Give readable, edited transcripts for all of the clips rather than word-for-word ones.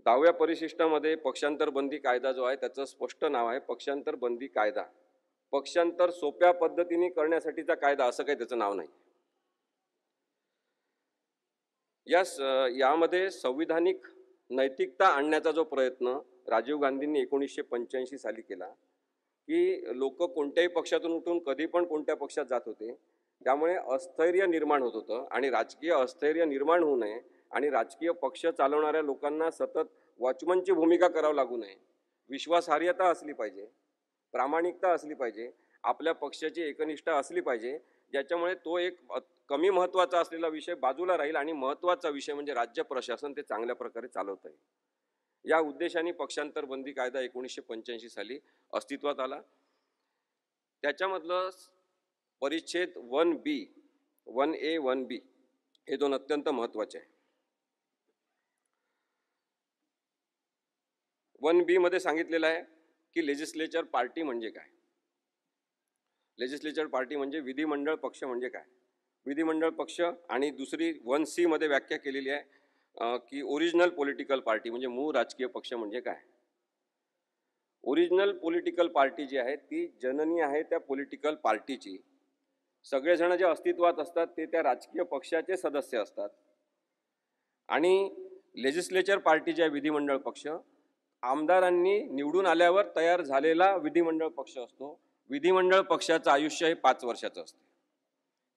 10व्या परिशिष्टामध्ये पक्षांतर बंदी कायदा जो आहे त्याचं स्पष्ट नाव आहे पक्षांतर बंदी कायदा. पक्षांतर सोप्या पद्धतीने करण्यासाठीचा कायदा असं काही त्याचं नाव नाही. यामध्ये संविधानिक नैतिकता आणण्याचा जो प्रयत्न राजीव गांधींनी 1985 साली केला की लोक कोणत्याही पक्षातून उठून कधी पण कोणत्या पक्षात जात होते, त्यामुळे अस्थैर्य निर्माण होत होतं आणि राजकीय अस्थैर्य निर्माण होऊ नये आणि राजकीय पक्ष चालवणाऱ्या लोकांना सतत वॉचमनची भूमिका करावी लागू नये, विश्वासार्हता असली पाहिजे, प्रामाणिकता असली पाहिजे, आपल्या पक्षाची एकनिष्ठा असली पाहिजे, ज्याच्यामुळे तो एक कमी महत्त्वाचा असलेला विषय बाजूला राहील आणि महत्त्वाचा विषय म्हणजे राज्य प्रशासन ते चांगल्या प्रकारे चालवता येईल. या उद्देशाने पक्षांतर बंदी कायदा 1985 साली अस्तित्वात आला. त्याच्यामधलं परिच्छेद 1B, 1A, 1B हे दोन अत्यंत महत्त्वाचे आहे. 1B मध्ये सांगितलेलं आहे की लेजिस्लेचर पार्टी म्हणजे काय. लेजिस्लेचर पार्टी म्हणजे विधिमंडळ पक्ष म्हणजे काय. विधिमंडळ पक्ष आणि दुसरी 1C मध्ये व्याख्या केलेली आहे की ओरिजिनल पॉलिटिकल पार्टी म्हणजे मूळ राजकीय पक्ष म्हणजे काय. ओरिजिनल पॉलिटिकल पार्टी जी आहे ती जननी आहे त्या पॉलिटिकल पार्टीची. सगळेजण जे अस्तित्वात असतात ते त्या राजकीय पक्षाचे सदस्य असतात. आणि लेजिस्लेचर पार्टी जी आहे विधिमंडळ पक्ष आमदारांनी निवडून आल्यावर तयार झालेला विधिमंडळ पक्ष असतो. विधिमंडळ पक्षाचं आयुष्य हे 5 वर्षाचं असते,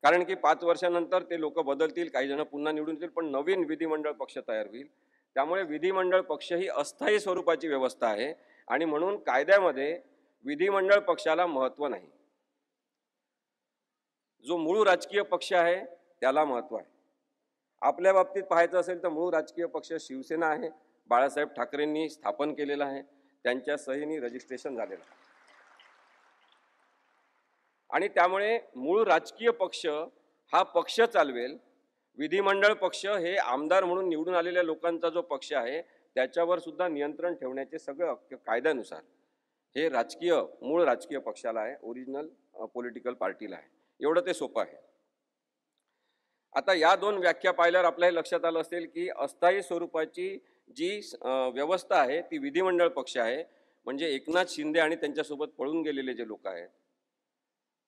कारण की 5 वर्षानंतर ते लोक बदलतील, काही जण पुन्हा निवडून येतील, पण नवीन विधिमंडळ पक्ष तयार होईल. त्यामुळे विधिमंडळ पक्ष ही अस्थायी स्वरूपाची व्यवस्था आहे आणि म्हणून कायद्यामध्ये विधिमंडळ पक्षाला महत्त्व नाही. जो मूळ राजकीय पक्ष आहे त्याला महत्त्व आहे. आपल्या बाबतीत पाहायचं असेल तर मूळ राजकीय पक्ष शिवसेना आहे, बाळासाहेब ठाकरेंनी स्थापन केलेला आहे, त्यांच्या सहीने रजिस्ट्रेशन झालेलं आहे. आणि त्यामुळे मूळ राजकीय पक्ष हा पक्ष चालवेल. विधिमंडळ पक्ष हे आमदार म्हणून निवडून आलेल्या लोकांचा जो पक्ष आहे त्याच्यावर सुद्धा नियंत्रण ठेवण्याचे सगळं कायद्यानुसार हे राजकीय मूळ राजकीय पक्षाला आहे, ओरिजिनल पॉलिटिकल पार्टीला आहे. एवढं ते सोपं आहे. आता या दोन व्याख्या पाहिल्यावर आपल्याला लक्षात आलं असेल की अस्थायी स्वरूपाची जी व्यवस्था आहे ती विधिमंडळ पक्ष आहे. म्हणजे एकनाथ शिंदे आणि त्यांच्यासोबत पळून गेलेले जे लोक आहेत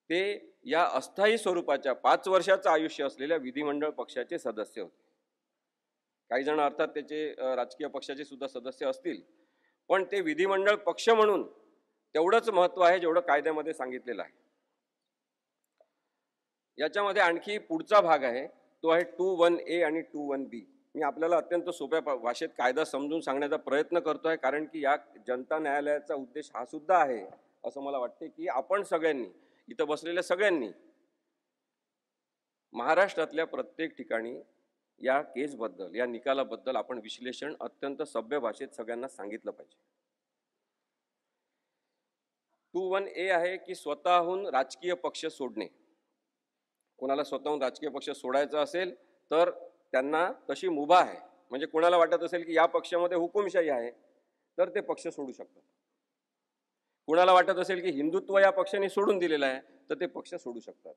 ते या अस्थायी स्वरूपाच्या 5 वर्षाचं आयुष्य असलेल्या विधिमंडळ पक्षाचे सदस्य होते. काही जण अर्थात त्याचे राजकीय पक्षाचे सुद्धा सदस्य असतील, पण ते विधिमंडळ पक्ष म्हणून तेवढंच महत्त्व आहे जेवढं कायद्यामध्ये सांगितलेलं आहे. याच्यामध्ये आणखी पुढचा भाग आहे तो आहे 21A आणि 21B. मी आपल्याला अत्यंत सोप्या भाषेत कायदा समजून सांगण्याचा प्रयत्न करतोय, कारण की या जनता न्यायालयाचा उद्देश हा सुद्धा आहे असं मला वाटते की आपण सगळ्यांनी, इथं बसलेल्या सगळ्यांनी महाराष्ट्रातल्या प्रत्येक ठिकाणी या केसबद्दल, या निकालाबद्दल आपण विश्लेषण अत्यंत सभ्य भाषेत सगळ्यांना सांगितलं पाहिजे. 21A आहे की स्वतःहून राजकीय पक्ष सोडणे. कोणाला स्वतःहून राजकीय पक्ष सोडायचा असेल तर त्यांना तशी मुभा आहे. म्हणजे कोणाला वाटत असेल की या पक्षामध्ये हुकुमशाही आहे तर ते पक्ष सोडू शकतात. कोणाला वाटत असेल की हिंदुत्व या पक्षाने सोडून दिलेलं आहे तर ते पक्ष सोडू शकतात.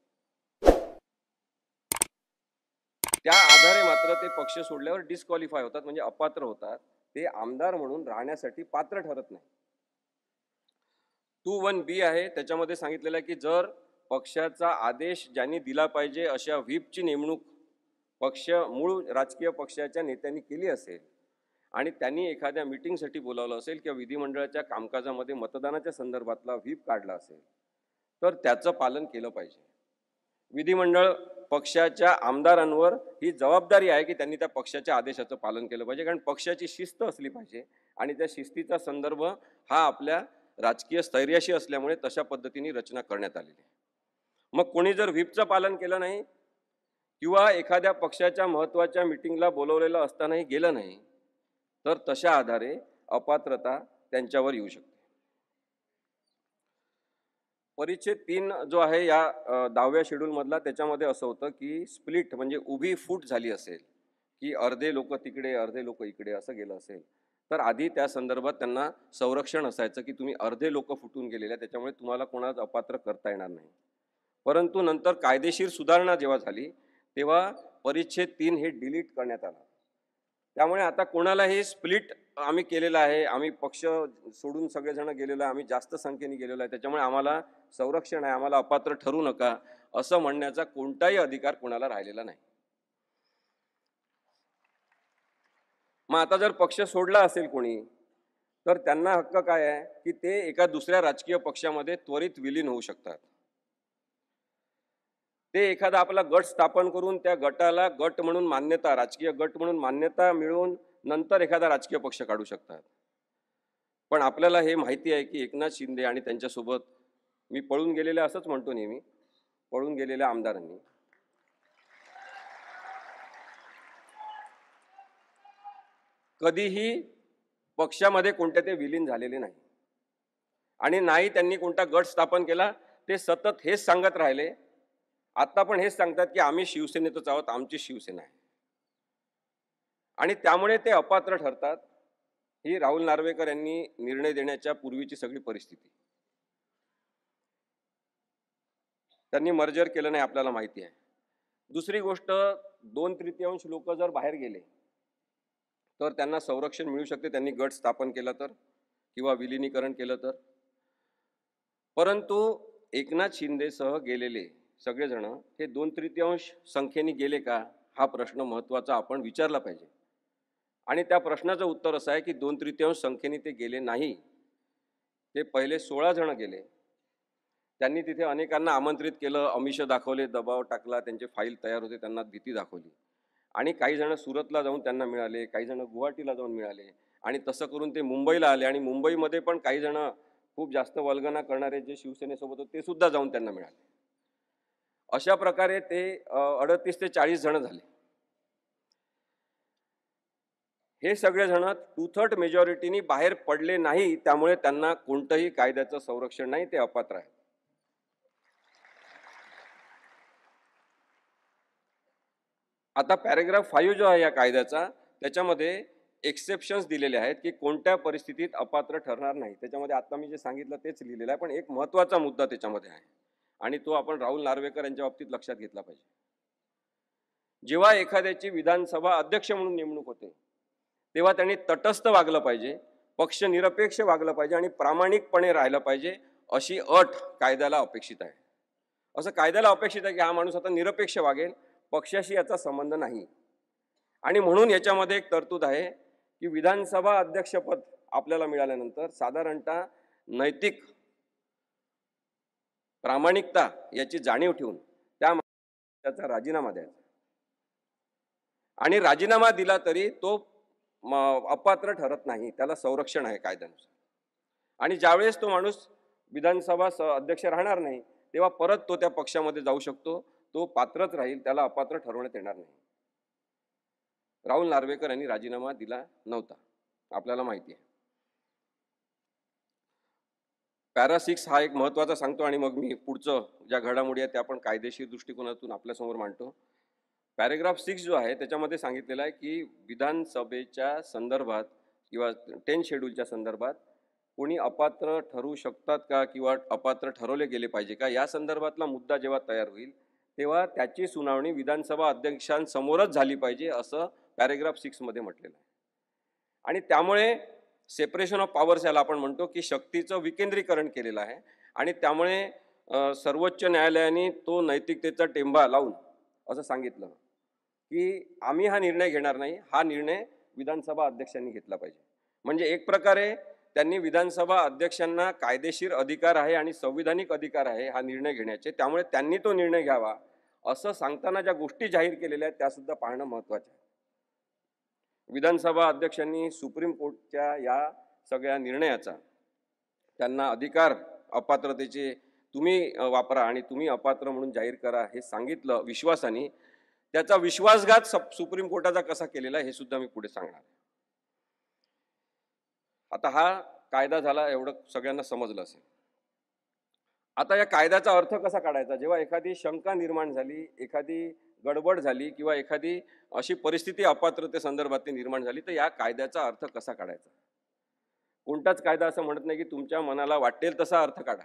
त्या आधारे मात्र ते पक्ष सोडल्यावर डिस्क्वालिफाय होतात, म्हणजे अपात्र होतात. ते आमदार म्हणून राहण्यासाठी पात्र ठरत नाही. 21B आहे त्याच्यामध्ये सांगितलेलं आहे की जर पक्षाचा आदेश ज्यांनी दिला पाहिजे अशा व्हीपची नेमणूक मूळ राजकीय पक्षाच्या नेत्यांनी केली असेल आणि त्यांनी एखाद्या मीटिंगसाठी बोलावलं असेल किंवा विधिमंडळाच्या कामकाजामध्ये मतदानाच्या संदर्भातला व्हीप काढला असेल तर त्याचं पालन केलं पाहिजे. विधिमंडळ पक्षाच्या आमदारांवर ही जबाबदारी आहे की त्यांनी त्या पक्षाच्या आदेशाचं पालन केलं पाहिजे, कारण पक्षाची शिस्त असली पाहिजे आणि त्या शिस्तीचा संदर्भ हा आपल्या राजकीय स्थैर्याशी असल्यामुळे तशा पद्धतीने रचना करण्यात आलेली आहे. मग कोणी जर व्हीपचं पालन केलं नाही किंवा एखाद्या पक्षाच्या महत्त्वाच्या मीटिंगला बोलवलेलं असतानाही गेलं नाही तर तशा आधारे अपात्रता त्यांच्यावर येऊ शकते. परिच्छेद 3 जो आहे या 10व्या शेड्यूल मधला त्याच्यामध्ये असं होतं की स्प्लिट म्हणजे उभी फूट झाली असेल की अर्धे लोक तिकडे अर्धे लोक इकडे असं गेलं असेल तर आधी त्या संदर्भात त्यांना संरक्षण असायचं की तुम्ही अर्धे लोक फुटून गेलेले, त्याच्यामुळे तुम्हाला कोणाला अपात्र करता येणार नाही. परंतु नंतर कायदेशीर सुधारणा जेव्हा झाली तेव्हा परिच्छेद 3 हे डिलीट करण्यात आला. त्यामुळे आता कोणालाही स्प्लिट आम्ही केलेलं आहे, आम्ही पक्ष सोडून सगळेजण गेलेलो आहे, आम्ही जास्त संख्येने गेलेलो आहे, त्याच्यामुळे आम्हाला संरक्षण आहे, आम्हाला अपात्र ठरू नका असं म्हणण्याचा कोणताही अधिकार कोणाला राहिलेला नाही. मग आता जर पक्ष सोडला असेल कोणी, तर त्यांना हक्क काय आहे की ते एका दुसऱ्या राजकीय पक्षामध्ये त्वरित विलीन होऊ शकतात. ते एखादा आपला गट स्थापन करून त्या गटाला गट म्हणून मान्यता, राजकीय गट म्हणून मान्यता मिळवून नंतर एखादा राजकीय पक्ष काढू शकतात. पण आपल्याला हे माहिती आहे की एकनाथ शिंदे आणि त्यांच्यासोबत मी पळून गेलेल्या, असंच म्हणतो नेहमी, पळून गेलेल्या आमदारांनी कधीही पक्षामध्ये कोणत्या ते विलीन झालेले नाही आणि नाही त्यांनी कोणता गट स्थापन केला. ते सतत हेच सांगत राहिले, आता पण हेच सांगतात की आम्ही शिवसेनेतच आहोत, आमची शिवसेना आहे. आणि त्यामुळे ते अपात्र ठरतात. ही राहुल नार्वेकर यांनी निर्णय देण्याच्या पूर्वीची सगळी परिस्थिती. त्यांनी मर्जर केलं नाही, आपल्याला माहिती आहे. दुसरी गोष्ट, 2/3 लोक जर बाहेर गेले तर त्यांना संरक्षण मिळू शकते, त्यांनी गट स्थापन केला तर किंवा विलीनीकरण केलं तर. परंतु एकनाथ शिंदेसह गेलेले सगळेजण हे 2/3 संख्येने गेले का, हा प्रश्न महत्त्वाचा आपण विचारला पाहिजे. आणि त्या प्रश्नाचं उत्तर असं आहे की 2/3 संख्येने ते गेले नाही. ते पहिले 16 जण गेले. त्यांनी तिथे अनेकांना आमंत्रित केलं, आमिष दाखवले, दबाव टाकला, त्यांचे फाईल तयार होते, त्यांना भीती दाखवली. आणि काही जण सुरतला जाऊन त्यांना मिळाले, काही जण गुवाहाटीला जाऊन मिळाले आणि तसं करून ते मुंबईला आले. आणि मुंबईमध्ये पण काही जण खूप जास्त वल्गना करणारे जे शिवसेनेसोबत होते ते सुद्धा जाऊन त्यांना मिळाले. अशा प्रकारे ते 38 ते 40 जण झाले. हे सगळेजण 2/3 मेजॉरिटीनी बाहेर पडले नाही, त्यामुळे त्यांना कोणतंही कायद्याचं संरक्षण नाही, ते अपात्र आहेत. आता पॅरेग्राफ 5 जो आहे या कायद्याचा, त्याच्यामध्ये एक्सेप्शन्स दिलेले आहेत की कोणत्या परिस्थितीत अपात्र ठरणार नाही. त्याच्यामध्ये आता मी जे सांगितलं तेच लिहिलेलं आहे, पण एक महत्त्वाचा मुद्दा त्याच्यामध्ये आहे आणि तो आपण राहुल नार्वेकर यांच्या बाबतीत लक्षात घेतला पाहिजे. जेव्हा एखाद्याची विधानसभा अध्यक्ष म्हणून नेमणूक होते तेव्हा त्यांनी तटस्थ वागलं पाहिजे, पक्षनिरपेक्ष वागलं पाहिजे आणि प्रामाणिकपणे राहिलं पाहिजे, अशी अट कायद्याला अपेक्षित आहे. असं कायद्याला अपेक्षित आहे की हा माणूस आता निरपेक्ष वागेल, पक्षाशी याचा संबंध नाही. आणि म्हणून याच्यामध्ये एक तरतूद आहे की विधानसभा अध्यक्षपद आपल्याला मिळाल्यानंतर साधारणतः नैतिक प्रामाणिकता याची जाणीव ठेवून त्याचा राजीनामा द्यायचा. आणि राजीनामा दिला तरी तो अपात्र ठरत नाही, त्याला संरक्षण आहे कायद्यानुसार. आणि ज्यावेळेस तो माणूस विधानसभा अध्यक्ष राहणार नाही तेव्हा परत तो त्या पक्षामध्ये जाऊ शकतो, तो पात्रच राहील, त्याला अपात्र ठरवण्यात येणार नाही. राहुल नार्वेकर यांनी राजीनामा दिला नव्हता, आपल्याला माहिती आहे. पॅरा 6 हा एक महत्त्वाचा सांगतो आणि मग मी पुढचं ज्या घडामोडी आहेत त्या आपण कायदेशीर दृष्टिकोनातून आपल्यासमोर मांडतो. पॅरेग्राफ 6 जो आहे त्याच्यामध्ये सांगितलेलं आहे की विधानसभेच्या संदर्भात किंवा 10 शेड्यूलच्या संदर्भात कोणी अपात्र ठरू शकतात का किंवा अपात्र ठरवले गेले पाहिजे का, या संदर्भातला मुद्दा जेव्हा तयार होईल तेव्हा त्याची सुनावणी विधानसभा अध्यक्षांसमोरच झाली पाहिजे, असं पॅरेग्राफ 6 मध्ये म्हटलेलं आहे. आणि त्यामुळे सेपरेशन ऑफ पॉवर्स याला आपण म्हणतो की शक्तीचं विकेंद्रीकरण केलेलं आहे. आणि त्यामुळे सर्वोच्च न्यायालयाने तो नैतिकतेचा टेंबा लावून असं सांगितलं की आम्ही हा निर्णय घेणार नाही, हा निर्णय विधानसभा अध्यक्षांनी घेतला पाहिजे. म्हणजे एक प्रकारे त्यांनी विधानसभा अध्यक्षांना कायदेशीर अधिकार आहे आणि संविधानिक अधिकार आहे हा निर्णय घेण्याचे, त्यामुळे त्यांनी तो निर्णय घ्यावा असं सांगताना ज्या गोष्टी जाहीर केलेल्या आहेत त्या सुद्धा पाहणं महत्त्वाचं आहे. विधानसभा अध्यक्षांनी सुप्रीम कोर्टच्या या सगळ्या निर्णयाचा त्यांना अधिकार अपात्रतेचे तुम्ही वापरा आणि तुम्ही अपात्र म्हणून जाहीर करा हे सांगितलं विश्वासाने, त्याचा विश्वासघात सुप्रीम कोर्टाचा कसा केलेला हे सुद्धा मी पुढे सांगणार. आता हा कायदा झाला, एवढं सगळ्यांना समजलं असेल. आता या कायद्याचा अर्थ कसा काढायचा, जेव्हा एखादी शंका निर्माण झाली, एखादी गडबड झाली किंवा एखादी अशी परिस्थिती अपात्रते संदर्भात निर्माण झाली, तर या कायद्याचा अर्थ कसा काढायचा. कोणताच कायदा असं म्हणत नाही की तुमच्या मनाला वाटेल तसा अर्थ काढा.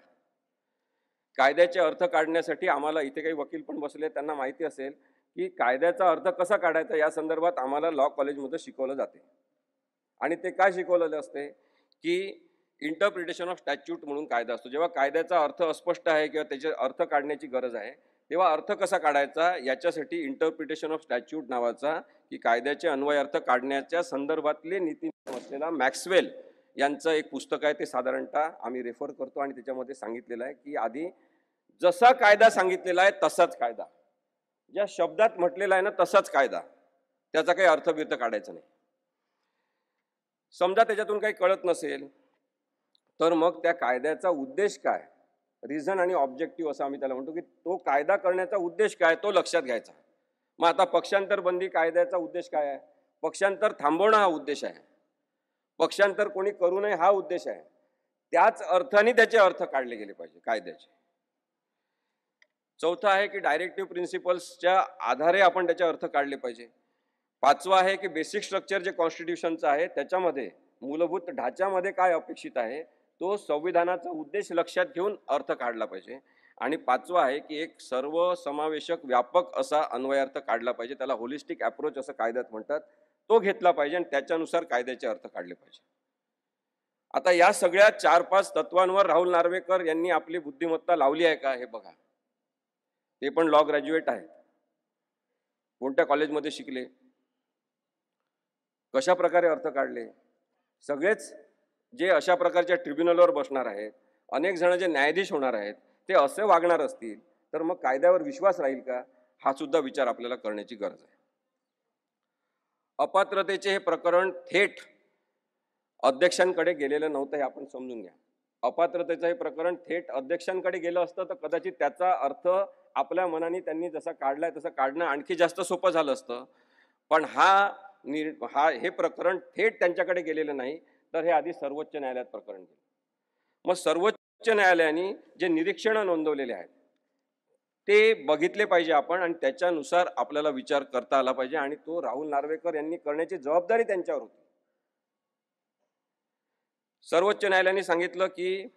कायद्याचे अर्थ काढण्यासाठी आम्हाला इथे काही वकील पण बसले, त्यांना माहिती असेल की कायद्याचा अर्थ कसा काढायचा या संदर्भात आम्हाला लॉ कॉलेजमध्ये शिकवलं जाते. आणि ते काय शिकवलेलं असते की इंटरप्रिटेशन ऑफ स्टॅच्यूट म्हणून कायदा असतो. जेव्हा कायद्याचा अर्थ अस्पष्ट आहे किंवा त्याचे अर्थ काढण्याची गरज आहे, तेव्हा अर्थ कसा काढायचा याच्यासाठी इंटरप्रिटेशन ऑफ स्टॅच्यूट नावाचा की कायद्याचे अन्वय अर्थ काढण्याच्या संदर्भातले नीती असलेला मॅक्सवेल यांचं एक पुस्तक आहे. ते साधारणतः आम्ही रेफर करतो आणि त्याच्यामध्ये सांगितलेलं आहे की आधी जसा कायदा सांगितलेला आहे तसाच कायदा, ज्या शब्दात म्हटलेला आहे ना तसाच कायदा, त्याचा काही अर्थबिर्थ काढायचा नाही. समजा त्याच्यातून काही कळत नसेल तर मग त्या कायद्याचा उद्देश काय, रिझन आणि ऑब्जेक्टिव्ह असं आम्ही त्याला म्हणतो की तो कायदा करण्याचा उद्देश काय तो लक्षात घ्यायचा. मग आता पक्षांतर बंदी कायद्याचा उद्देश काय आहे? पक्षांतर थांबवणं हा उद्देश आहे, पक्षांतर कोणी करू नये हा उद्देश आहे. त्याच अर्थाने त्याचे अर्थ काढले गेले पाहिजे कायद्याचे. चौथं आहे की डायरेक्टिव्ह प्रिन्सिपल्सच्या आधारे आपण त्याचे अर्थ काढले पाहिजे. पाचवं आहे की बेसिक स्ट्रक्चर जे कॉन्स्टिट्यूशनचं आहे त्याच्यामध्ये मूलभूत ढाच्यामध्ये काय अपेक्षित आहे तो संविधानाचा उद्देश लक्षात घेऊन अर्थ काढला पाहिजे. आणि पाचवं आहे की एक सर्वसमावेशक व्यापक असा अन्वयार्थ काढला पाहिजे, त्याला होलिस्टिक अप्रोच असं कायद्यात म्हणतात, तो घेतला पाहिजे आणि त्याच्यानुसार कायद्याचे अर्थ काढले पाहिजे. आता या सगळ्या 4-5 तत्वांवर राहुल नार्वेकर यांनी आपली बुद्धिमत्ता लावली आहे का हे बघा. ते पण लॉ ग्रॅज्युएट आहेत, कोणत्या कॉलेजमध्ये शिकले, कशा प्रकारे अर्थ काढले. सगळेच जे अशा प्रकारच्या ट्रिब्युनलवर बसणार आहेत, अनेक जण जे न्यायाधीश होणार आहेत, ते असे वागणार असतील तर मग कायद्यावर विश्वास राहील का, हा सुद्धा विचार आपल्याला करण्याची गरज आहे. अपात्रतेचे हे प्रकरण थेट अध्यक्षांकडे गेलेलं नव्हतं हे आपण समजून घ्या. अपात्रतेचं हे प्रकरण थेट अध्यक्षांकडे गेलं असतं तर कदाचित त्याचा अर्थ आपल्या मनाने त्यांनी जसा काढलाय तसं काढणं आणखी जास्त सोपं झालं असतं. पण हे प्रकरण थेट त्यांच्याकडे गेलेलं नाही, तर हे आधी सर्वोच्च न्यायालयात प्रकरण गेलं. मग सर्वोच्च न्यायालयाने जे निरीक्षणं नोंदवलेले आहेत ते बघितले पाहिजे आपण आणि त्याच्यानुसार आपल्याला विचार करता आला पाहिजे आणि तो राहुल नार्वेकर यांनी करण्याची जबाबदारी त्यांच्यावर होती. सर्वोच्च न्यायालयाने सांगितलं की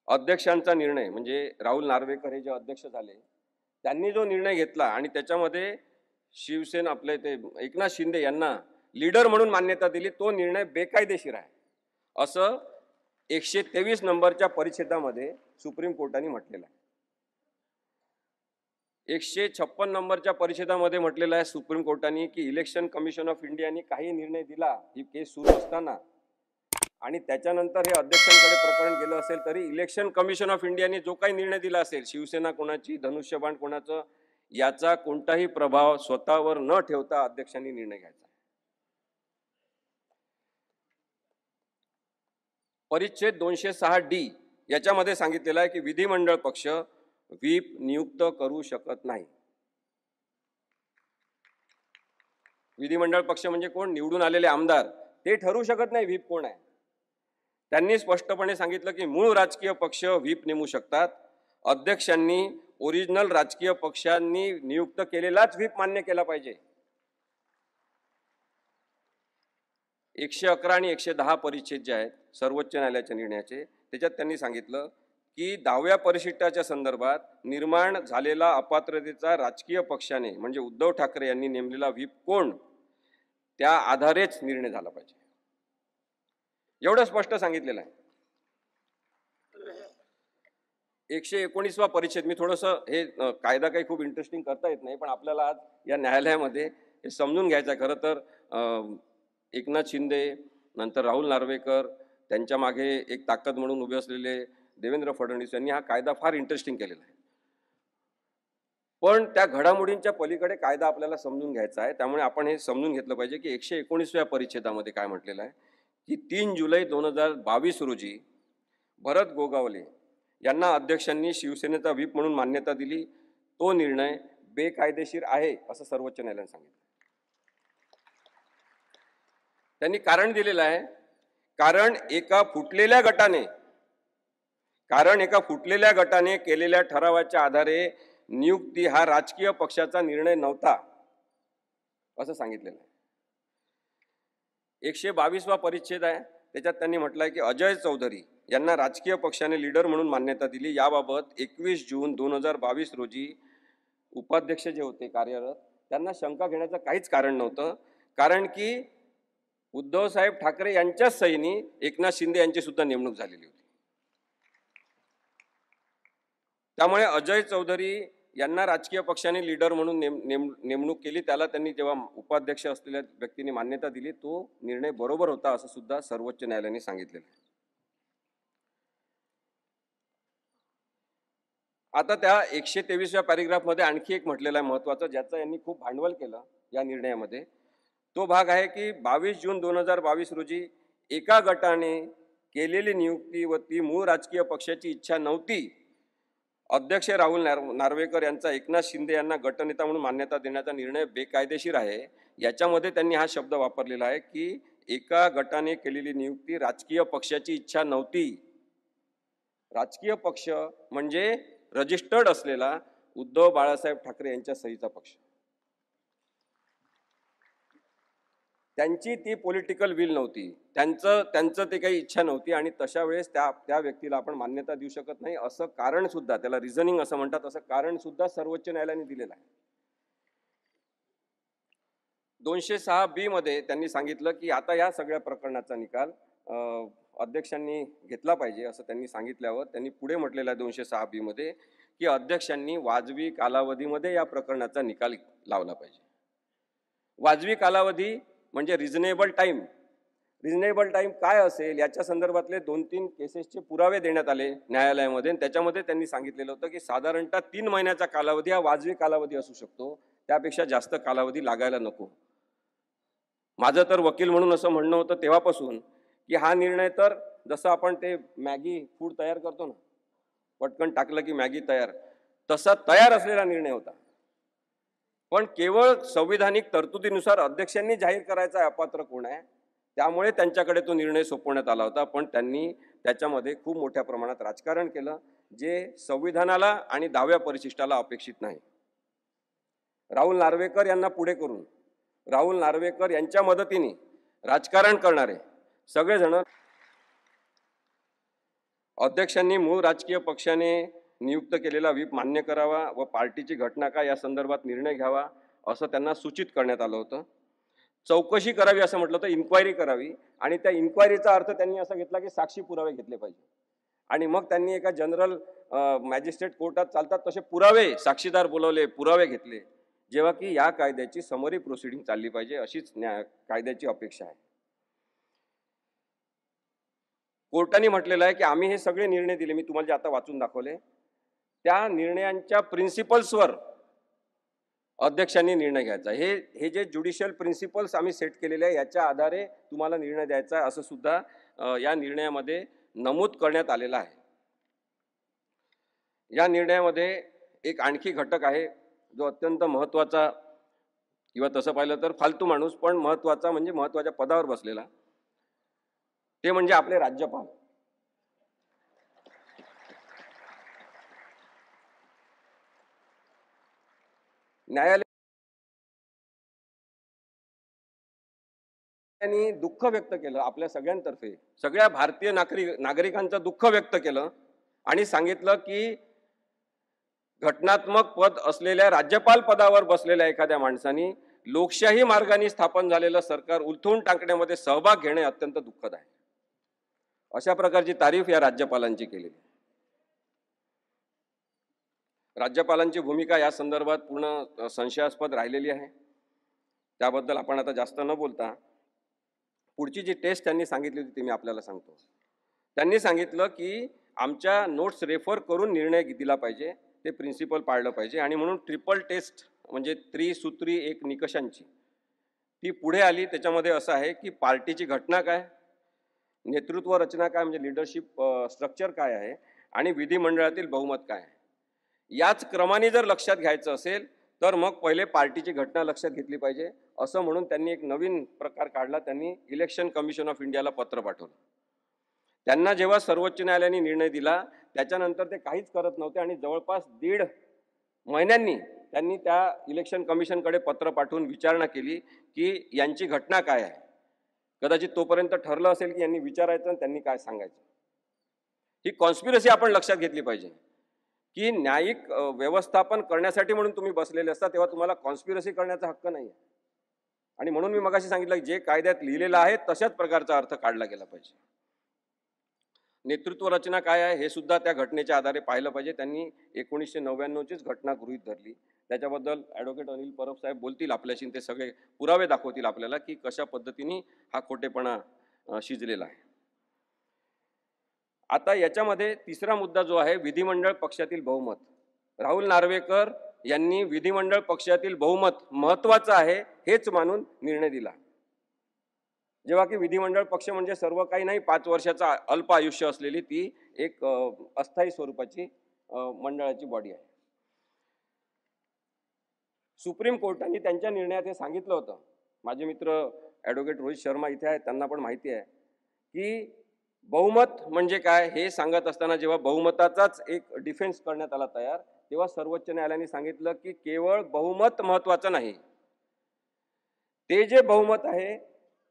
अध्यक्षांचा निर्णय म्हणजे राहुल नार्वेकर हे जे अध्यक्ष झाले त्यांनी जो निर्णय घेतला आणि त्याच्यामध्ये शिवसेना आपले ते एकनाथ शिंदे यांना लीडर म्हणून मान्यता दिली, तो निर्णय बेकायदेशीर आहे असं 123 नंबरच्या परिच्छेदामध्ये सुप्रीम कोर्टाने म्हटलेलं आहे. 156 नंबरच्या परिच्छेदामध्ये म्हटलेलं आहे सुप्रीम कोर्टाने की इलेक्शन कमिशन ऑफ इंडियाने काही निर्णय दिला ही केस सुरू असताना आणि त्याच्यानंतर हे अध्यक्षांकडे प्रकरण गेलं असेल तरी इलेक्शन कमिशन ऑफ इंडियाने जो काही निर्णय दिला असेल, शिवसेना कोणाची धनुष्यबाण कोणाचं, याचा कोणताही प्रभाव स्वतःवर न ठेवता अध्यक्षांनी निर्णय घ्यायचा. परिच्छेद 206D याच्यामध्ये सांगितलेलं आहे की विधिमंडळ पक्ष व्हीप नियुक्त करू शकत नाही. विधिमंडळ पक्ष म्हणजे कोण? निवडून आलेले आमदार, ते ठरवू शकत नाही व्हीप कोण आहे. त्यांनी स्पष्टपणे सांगितलं की मूळ राजकीय पक्ष व्हीप नेमू शकतात. अध्यक्षांनी ओरिजिनल राजकीय पक्षांनी नियुक्त केलेलाच व्हीप मान्य केला पाहिजे. 111 आणि 110 परिच्छेद जे आहेत सर्वोच्च न्यायालयाच्या निर्णयाचे, त्याच्यात त्यांनी सांगितलं की 10व्या परिशिष्टाच्या संदर्भात निर्माण झालेला अपात्रतेचा राजकीय पक्षाने म्हणजे उद्धव ठाकरे यांनी नेमलेला व्हीप कोण, त्या आधारेच निर्णय झाला पाहिजे. एवढं स्पष्ट सांगितलेलं आहे. 119वा परिच्छेद, मी थोडंसं हे कायदा काही खूप इंटरेस्टिंग करता येत नाही पण आपल्याला आज या न्यायालयामध्ये हे समजून घ्यायचं आहे. खरं तर एकनाथ शिंदे नंतर राहुल नार्वेकर त्यांच्या मागे एक ताकद म्हणून उभे असलेले देवेंद्र फडणवीस यांनी हा कायदा फार इंटरेस्टिंग केलेला आहे. पण त्या घडामोडींच्या पलीकडे कायदा आपल्याला समजून घ्यायचा आहे. त्यामुळे आपण हे समजून घेतलं पाहिजे की 119व्या परिच्छेदामध्ये काय म्हटलेलं आहे की 3 जुलै 2022 रोजी भरत गोगावले यांना अध्यक्षांनी शिवसेनेचा व्हीप म्हणून मान्यता दिली. तो निर्णय बेकायदेशीर आहे असं सर्वोच्च न्यायालयाने सांगितलं. त्यांनी कारण दिलेलं आहे, कारण एका फुटलेल्या गटाने केलेल्या ठरावाच्या आधारे नियुक्ती हा राजकीय पक्षाचा निर्णय नव्हता असं सांगितलेलं आहे. 122वा परिच्छेद आहे, त्याच्यात त्यांनी म्हटलंय की अजय चौधरी यांना राजकीय पक्षाने लीडर म्हणून मान्यता दिली. याबाबत 21 जून 2022 रोजी उपाध्यक्ष जे होते कार्यरत त्यांना शंका घेण्याचं काहीच कारण नव्हतं, कारण की उद्धव साहेब ठाकरे यांच्याच सहीनी एकनाथ शिंदे यांची सुद्धा नेमणूक झालेली होती. त्यामुळे अजय चौधरी यांना राजकीय पक्षाने लीडर म्हणून नेमणूक केली. त्याला त्यांनी जेव्हा उपाध्यक्ष असलेल्या व्यक्तीने मान्यता दिली, तो निर्णय बरोबर होता असं सुद्धा सर्वोच्च न्यायालयाने सांगितलेलं आहे. आता त्या 123व्या पॅरेग्राफमध्ये आणखी एक म्हटलेलं आहे महत्त्वाचं, ज्याचं यांनी खूप भांडवल केलं या निर्णयामध्ये. तो भाग आहे की 22 जून 2022 रोजी एका गटाने केलेली नियुक्ती व ती मूळ राजकीय पक्षाची इच्छा नव्हती. अध्यक्ष राहुल नार्वेकर यांचा एकनाथ शिंदे यांना गटनेता म्हणून मान्यता देण्याचा निर्णय बेकायदेशीर आहे. याच्यामध्ये त्यांनी हा शब्द वापरलेला आहे की एका गटाने केलेली नियुक्ती राजकीय पक्षाची इच्छा नव्हती. राजकीय पक्ष म्हणजे रजिस्टर्ड असलेला उद्धव बाळासाहेब ठाकरे यांच्या सहीचा पक्ष. त्यांची ती पॉलिटिकल विल नव्हती, त्यांचं ते काही इच्छा नव्हती आणि तशा वेळेस त्या व्यक्तीला आपण मान्यता देऊ शकत नाही असं कारण सुद्धा, त्याला रिझनिंग असं म्हणतात, असं कारण सुद्धा सर्वोच्च न्यायालयाने दिलेलं आहे. 206B मध्ये त्यांनी सांगितलं की आता या सगळ्या प्रकरणाचा निकाल अध्यक्षांनी घेतला पाहिजे असं त्यांनी सांगितल्यावर त्यांनी पुढे म्हटलेलं आहे 206B मध्ये की अध्यक्षांनी वाजवी कालावधीमध्ये या प्रकरणाचा निकाल लावला पाहिजे. वाजवी कालावधी म्हणजे रिझनेबल टाइम. रिझनेबल टाइम काय असेल याच्या संदर्भातले 2-3 केसेसचे पुरावे देण्यात आले न्यायालयामध्ये. त्याच्यामध्ये त्यांनी सांगितलेलं होतं की साधारणतः 3 महिन्याचा कालावधी हा वाजवी कालावधी असू शकतो, त्यापेक्षा जास्त कालावधी लागायला नको. माझं तर वकील म्हणून असं म्हणणं होतं तेव्हापासून की हा निर्णय तर जसं आपण ते मॅगी फूड तयार करतो ना, पटकन टाकलं की मॅगी तयार, तसा तयार असलेला निर्णय होता. पण केवळ संविधानिक तरतुदीनुसार अध्यक्षांनी जाहीर करायचा अपात्र कोण आहे, त्यामुळे त्यांच्याकडे तो निर्णय सोपवण्यात आला होता. पण त्यांनी त्याच्यामध्ये खूप मोठ्या प्रमाणात राजकारण केलं, जे संविधानाला आणि 10व्या परिशिष्टाला अपेक्षित नाही. राहुल नार्वेकर यांना पुढे करून राहुल नार्वेकर यांच्या मदतीने राजकारण करणारे सगळेजण अध्यक्षांनी मूळ राजकीय पक्षाने नियुक्त केलेला व्हीप मान्य करावा व पार्टीची घटना काय या संदर्भात निर्णय घ्यावा असं त्यांना सूचित करण्यात आलं होतं. चौकशी करावी असं म्हटलं तर इन्क्वायरी करावी, आणि त्या इन्क्वायरीचा अर्थ त्यांनी असा घेतला की साक्षी पुरावे घेतले पाहिजे. आणि मग त्यांनी एका जनरल मॅजिस्ट्रेट कोर्टात चालतात तसे पुरावे, साक्षीदार बोलवले, पुरावे घेतले, जेव्हा की या कायद्याची समरी प्रोसिडिंग चालली पाहिजे अशीच कायद्याची अपेक्षा आहे. कोर्टाने म्हटलेलं आहे की आम्ही हे सगळे निर्णय दिले, मी तुम्हाला जे आता वाचून दाखवले, त्या निर्णयांच्या प्रिन्सिपल्सवर अध्यक्षांनी निर्णय घ्यायचा. हे जे ज्युडिशियल प्रिन्सिपल्स आम्ही सेट केलेले आहे याच्या आधारे तुम्हाला निर्णय द्यायचा आहे असं सुद्धा या निर्णयामध्ये नमूद करण्यात आलेलं आहे. या निर्णयामध्ये एक आणखी घटक आहे जो अत्यंत महत्त्वाचा, किंवा तसं पाहिलं तर फालतू माणूस पण महत्त्वाचा, म्हणजे महत्त्वाच्या पदावर बसलेला, ते म्हणजे आपले राज्यपाल. न्यायालयाने दुःख व्यक्त केलं आपल्या सगळ्यांतर्फे, सगळ्या भारतीय नागरिकांचं दुःख व्यक्त केलं आणि सांगितलं की घटनात्मक पद असलेल्या राज्यपाल पदावर बसलेल्या एखाद्या माणसाने लोकशाही मार्गाने स्थापन झालेलं सरकार उलथवून टाकण्यामध्ये सहभाग घेणे अत्यंत दुःखद आहे. अशा प्रकारची तारीफ या राज्यपालांची केलेली. राज्यपालांची भूमिका या संदर्भात पूर्ण संशयास्पद राहिलेली आहे. त्याबद्दल आपण आता जास्त न बोलता पुढची जी टेस्ट त्यांनी सांगितली होती ती मी आपल्याला सांगतो. त्यांनी सांगितलं की आमच्या नोट्स रेफर करून निर्णय दिला पाहिजे, ते प्रिन्सिपल पाळलं पाहिजे, आणि म्हणून ट्रिपल टेस्ट म्हणजे त्रिसूत्री एक निकषांची ती पुढे आली. त्याच्यामध्ये असं आहे की पार्टीची घटना काय, नेतृत्व रचना काय म्हणजे लिडरशिप स्ट्रक्चर काय आहे, आणि विधिमंडळातील बहुमत काय आहे. याच क्रमाने जर लक्षात घ्यायचं असेल तर मग पहिले पार्टीची घटना लक्षात घेतली पाहिजे असं म्हणून त्यांनी एक नवीन प्रकार काढला. त्यांनी इलेक्शन कमिशन ऑफ इंडियाला पत्र पाठवलं. त्यांना जेव्हा सर्वोच्च न्यायालयाने निर्णय दिला त्याच्यानंतर ते काहीच करत नव्हते आणि जवळपास 1.5 महिन्यांनी त्यांनी त्या इलेक्शन कमिशनकडे पत्र पाठवून विचारणा केली की यांची घटना काय आहे. कदाचित तोपर्यंत ठरलं असेल की यांनी विचारायचं आणि त्यांनी काय सांगायचं. ही कॉन्स्पिरसी आपण लक्षात घेतली पाहिजे की न्यायिक व्यवस्थापन करण्यासाठी म्हणून तुम्ही बसलेले असता तेव्हा तुम्हाला कॉन्स्पिरसी करण्याचा हक्क नाही आहे. आणि म्हणून मी मगाशी सांगितलं की जे कायद्यात लिहिलेलं आहे तशाच प्रकारचा अर्थ काढला गेला पाहिजे. नेतृत्व रचना काय आहे हे सुद्धा त्या घटनेच्या आधारे पाहिलं पाहिजे. त्यांनी 1999चीच घटना गृहीत धरली. त्याच्याबद्दल ॲडव्होकेट अनिल परब साहेब बोलतील आपल्याशी, ते सगळे पुरावे दाखवतील आपल्याला की कशा पद्धतीने हा खोटेपणा शिजलेला आहे. आता याच्यामध्ये तिसरा मुद्दा जो आहे विधिमंडळ पक्षातील बहुमत. राहुल नार्वेकर यांनी विधिमंडळ पक्षातील बहुमत महत्त्वाचं आहे हेच मानून निर्णय दिला. जेव्हा की विधिमंडळ पक्ष म्हणजे सर्व काही नाही, 5 वर्षाचा अल्प आयुष्य असलेली ती एक अस्थायी स्वरूपाची मंडळाची बॉडी आहे. सुप्रीम कोर्टाने त्यांच्या निर्णयात हे सांगितलं होतं. माझे मित्र ॲडव्होकेट रोहित शर्मा इथे आहेत, त्यांना पण माहिती आहे की बहुमत म्हणजे काय हे सांगत असताना जेव्हा बहुमताचाच एक डिफेन्स करण्यात आला तयार, तेव्हा सर्वोच्च न्यायालयाने सांगितलं की केवळ बहुमत महत्त्वाचं नाही, ते जे बहुमत आहे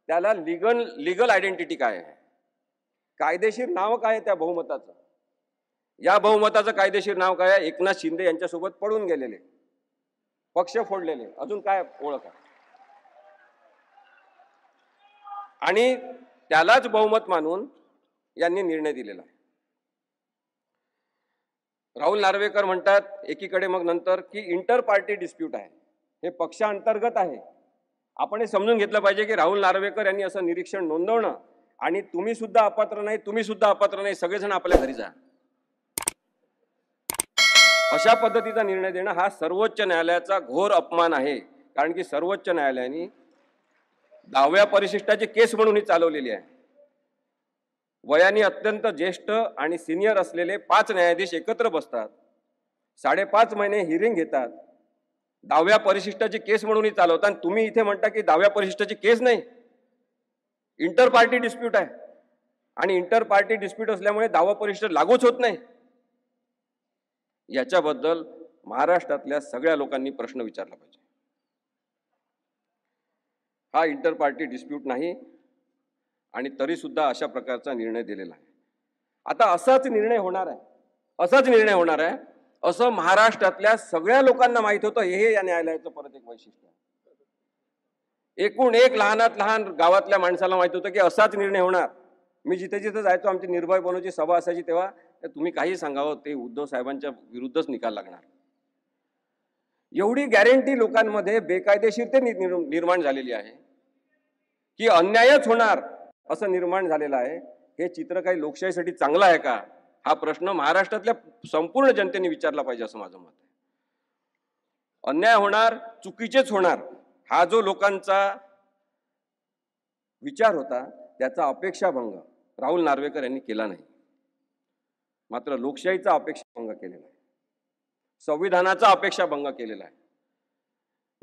त्याला लीगल आयडेंटिटी काय आहे, कायदेशीर नाव काय आहे त्या बहुमताचं. या बहुमताचं कायदेशीर नाव काय आहे? एकनाथ शिंदे यांच्यासोबत पडून गेलेले, पक्ष फोडलेले, अजून काय ओळख आहे? आणि त्यालाच बहुमत मानून यांनी निर्णय दिलेला आहे. राहुल नार्वेकर म्हणतात एकीकडे मग नंतर की इंटर पार्टी डिस्प्यूट आहे, हे पक्षांतर्गत आहे. आपण हे समजून घेतलं पाहिजे की राहुल नार्वेकर यांनी असं निरीक्षण नोंदवणं आणि तुम्ही सुद्धा अपात्र नाही, तुम्ही सुद्धा अपात्र नाही, सगळेजण आपल्या घरी जा, अशा पद्धतीचा निर्णय देणं हा सर्वोच्च न्यायालयाचा घोर अपमान आहे. कारण की सर्वोच्च न्यायालयाने 10व्या परिशिष्टाची केस म्हणून ही चालवलेली आहे. वयाने अत्यंत ज्येष्ठ आणि सिनियर असलेले 5 न्यायाधीश एकत्र बसतात, 5.5 महिने हिअरिंग घेतात, 10व्या परिशिष्टाची केस म्हणून ही चालवतात. आणि तुम्ही इथे म्हणता की 10व्या परिशिष्टाची केस नाही, इंटर पार्टी डिस्प्यूट आहे. आणि इंटर पार्टी डिस्प्यूट असल्यामुळे 10वा परिशिष्ट लागूच होत नाही. याच्याबद्दल महाराष्ट्रातल्या सगळ्या लोकांनी प्रश्न विचारला पाहिजे. हा इंटर पार्टी डिस्प्यूट नाही आणि तरी सुद्धा अशा प्रकारचा निर्णय दिलेला आहे. आता असाच निर्णय होणार आहे असं महाराष्ट्रातल्या सगळ्या लोकांना माहित होतं. हे या न्यायालयाचं परत एक वैशिष्ट्य आहे. एकूण एक लहानात लहान गावातल्या माणसाला माहित होतं की असाच निर्णय होणार. मी जिथे जिथे जायचो, आमची निर्भय बनवची सभा असायची, तेव्हा तुम्ही काही सांगावं ते उद्धव साहेबांच्या विरुद्धच निकाल लागणार, एवढी गॅरंटी लोकांमध्ये बेकायदेशीरते निर्माण झालेली आहे की अन्यायच होणार असं निर्माण झालेलं आहे. हे चित्र काही लोकशाहीसाठी चांगलं आहे का? हा प्रश्न महाराष्ट्रातल्या संपूर्ण जनतेने विचारला पाहिजे असं माझं मत आहे. अन्याय होणार, चुकीचेच होणार, हा जो लोकांचा विचार होता त्याचा अपेक्षाभंग राहुल नार्वेकर यांनी केला नाही, मात्र लोकशाहीचा अपेक्षाभंग केलेला आहे, संविधानाचा अपेक्षाभंग केलेला आहे.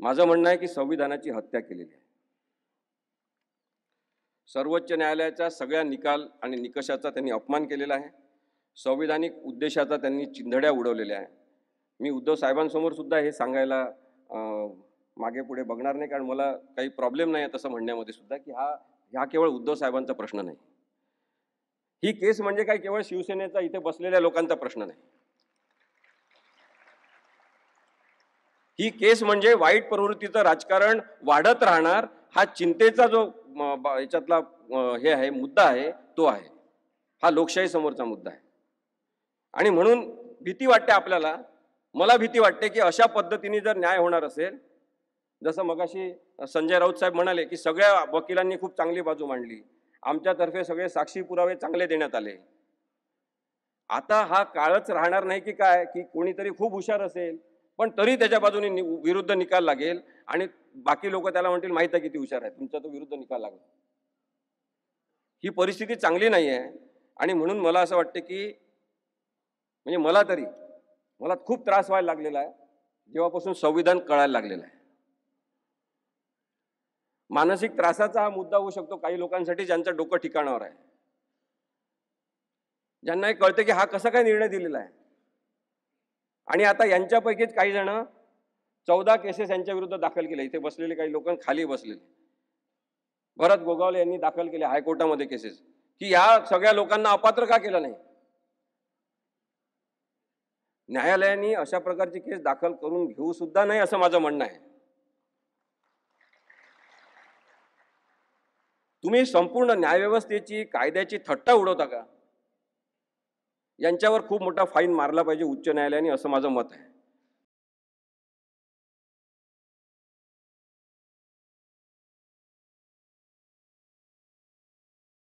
माझं म्हणणं आहे की संविधानाची हत्या केलेली आहे. सर्वोच्च न्यायालयाच्या सगळ्या निकाल आणि निकषाचा त्यांनी अपमान केलेला आहे. संविधानिक उद्देशाचा त्यांनी चिंधड्या उडवलेल्या आहे. मी उद्धव साहेबांसमोर सुद्धा हे सांगायला मागे पुढे बघणार नाही, कारण मला काही प्रॉब्लेम नाही आहे तसं म्हणण्यामध्ये सुद्धा की हा केवळ उद्धव साहेबांचा प्रश्न नाही. ही केस म्हणजे काय केवळ शिवसेनेचा इथे बसलेल्या लोकांचा प्रश्न नाही. ही केस म्हणजे वाईट प्रवृत्तीचं राजकारण वाढत राहणार हा चिंतेचा जो याच्यातला हे आहे मुद्दा आहे, तो आहे. हा लोकशाही समोरचा मुद्दा आहे. आणि म्हणून भीती वाटते आपल्याला, मला भीती वाटते की अशा पद्धतीने जर न्याय होणार असेल, जसं मगाशी संजय राऊत साहेब म्हणाले की सगळ्या वकिलांनी खूप चांगली बाजू मांडली, आमच्यातर्फे सगळे साक्षी पुरावे चांगले देण्यात आले. आता हा काळच राहणार नाही की काय की कोणीतरी खूप हुशार असेल पण तरी त्याच्या बाजूने विरुद्ध निकाल लागेल आणि बाकी लोक त्याला म्हणतील माहित आहे किती हुशार आहे, तुमचा तो विरुद्ध निकाल लागला. ही परिस्थिती चांगली नाही आहे. आणि म्हणून मला असं वाटतं की म्हणजे मला खूप त्रास व्हायला लागलेला आहे जेव्हापासून संविधान कळायला लागलेलं आहे. मानसिक त्रासाचा हा मुद्दा होऊ शकतो काही लोकांसाठी ज्यांचं डोकं ठिकाणावर आहे, ज्यांना हे कळतं की हा कसा काय निर्णय दिलेला आहे. आणि आता यांच्यापैकीच काही जण 14 केसेस यांच्या विरुद्ध दाखल केल्या. इथे बसलेले काही लोक खाली बसलेले भरत गोगावले यांनी दाखल केले हायकोर्टामध्ये केसेस की या सगळ्या लोकांना अपात्र का केलं नाही. न्यायालयाने अशा प्रकारची केस दाखल करून घेऊ सुद्धा नाही असं माझं म्हणणं आहे. तुम्ही संपूर्ण न्यायव्यवस्थेची कायद्याची थट्टा उडवता का? यांच्यावर खूप मोठा फाईन मारला पाहिजे उच्च न्यायालयाने, असं माझं मत आहे.